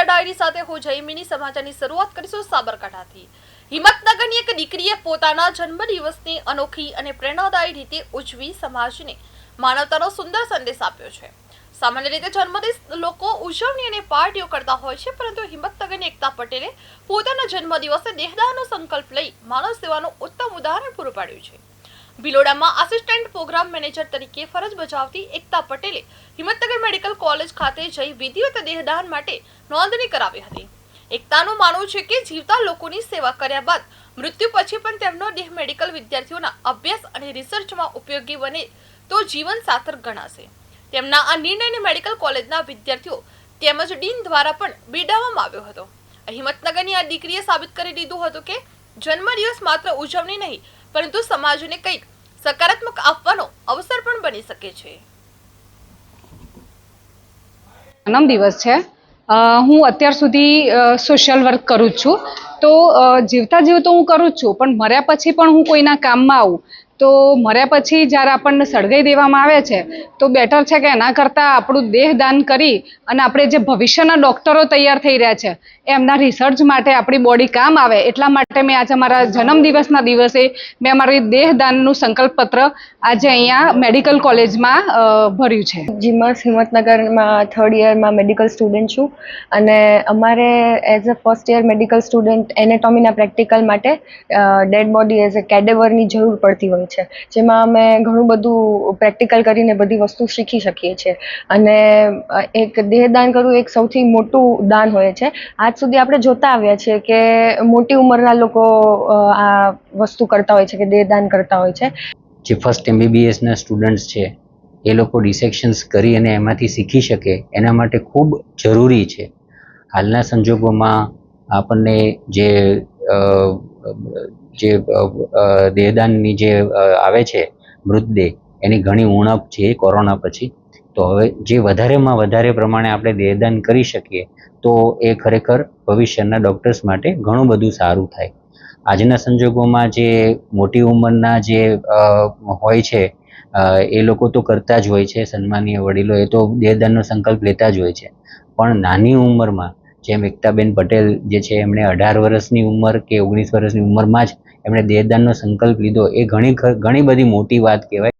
Diary સાથે હું જયમીની સમાચારની શરૂઆત કરીશું સાબરકાંઠાથી। હિંમતનગરની એક દીકરીએ પોતાના જન્મદિવસની અનોખી અને પ્રેરણાદાયી રીતે ઉજવી સમાજને માનવતાનો સુંદર સંદેશ આપ્યો છે। સામાન્ય રીતે જન્મદિવસ લોકો ઉજવણી અને પાર્ટીઓ કરતા હોય છે, પરંતુ હિંમતનગરની એકતા પટેલે પોતાના જન્મદિવસે દેહદાનનો સંકલ્પ લઈ માનવ સેવાનું ઉત્તમ ઉદાહરણ પૂરું પાડ્યું છે। ભિલોડામાં આસિસ્ટન્ટ પ્રોગ્રામ મેનેજર તરીકે ફરજ બજાવતી એકતા પટેલે હિંમતનગર મેડિકલ કોલેજ ખાતે જઈ વિધિવત દેહદાન માટે નોંધણી કરાવી હતી। એકતાનું માનવું છે કે જીવતા લોકોની સેવા કર્યા બાદ મૃત્યુ પછી પણ તેમનો દેહ મેડિકલ વિદ્યાર્થીઓના અભ્યાસ અને રિસર્ચમાં ઉપયોગી બને તો જીવન સાર્થક ગણાશે। તેમના આ નિર્ણયને મેડિકલ કોલેજના વિદ્યાર્થીઓ તેમજ ડીન દ્વારા પણ બિરદાવવામાં આવ્યો હતો। હિંમતનગરની આ દીકરીએ સાબિત કરી દીધું હતું કે જન્મદિવસ માત્ર ઉજવણી નહીં, પરંતુ સમાજને કંઈક સકારાત્મક આપવાનો અવસર પણ બની શકે છે। જન્મદિવસ છે। હું અત્યાર સુધી સોશિયલ વર્ક કરું છું, તો જીવતા જીવતો હું કરું છું, પણ મર્યા પછી પણ હું કોઈના કામમાં આવું તો મર્યા પછી જ્યારે આપણને સળગાઈ દેવામાં આવે છે તો બેટર છે કે એના કરતાં આપણું દેહ દાન કરી અને આપણે જે ભવિષ્યના ડૉક્ટરો તૈયાર થઈ રહ્યા છે એમના રિસર્ચ માટે આપણી બોડી કામ આવે, એટલા માટે મેં આજે મારા જન્મદિવસના દિવસે મેં અમારી દેહદાનનું સંકલ્પપત્ર આજે અહીંયા મેડિકલ કોલેજમાં ભર્યું છે। જીમસ હિંમતનગરમાં 3rd યરમાં મેડિકલ સ્ટુડન્ટ છું અને અમારે as a first year medical student એનેટોમીના પ્રેક્ટિકલ માટે ડેડ બોડી એઝ અ કેડેવરની જરૂર પડતી હોય છે, જેમાં અમે ઘણું બધું પ્રેક્ટિકલ કરીને બધી વસ્તુ શીખી શકીએ છીએ અને એક દેહદાન કરવું એક સૌથી મોટું દાન હોય છે। આજ સુધી આપણે જોતા આવ્યા છીએ કે મોટી ઉંમરના લોકો આ વસ્તુ કરતા હોય છે કે દેહદાન કરતા હોય છે। જે ફર્સ્ટ MBBSના સ્ટુડન્ટ્સ છે એ લોકો ડિસેક્શન્સ કરી અને એમાંથી શીખી શકે એના માટે ખૂબ જરૂરી છે। હાલના સંજોગોમાં આપણને જે દેહદાનની જે આવે છે મૃતદેહ, એની ઘણી ઉણપ છે કોરોના પછી। તો હવે જે વધારેમાં વધારે પ્રમાણે આપણે દેહદાન કરી શકીએ તો એ ખરેખર ભવિષ્યના ડૉક્ટર્સ માટે ઘણું બધું સારું થાય। આજના સંજોગોમાં જે મોટી ઉંમરના જે હોય છે એ લોકો તો કરતા જ હોય છે, સન્માનીય વડીલો એ તો દેહદાનનો સંકલ્પ લેતા જ હોય છે, પણ નાની ઉંમરમાં જેમ એકતાબેન પટેલ જે છે એમણે 18 વર્ષની ઉંમર કે 19 વર્ષની ઉંમરમાં જ એમણે દેહદાનનો સંકલ્પ લીધો, એ ઘણી બધી મોટી વાત કહેવાય।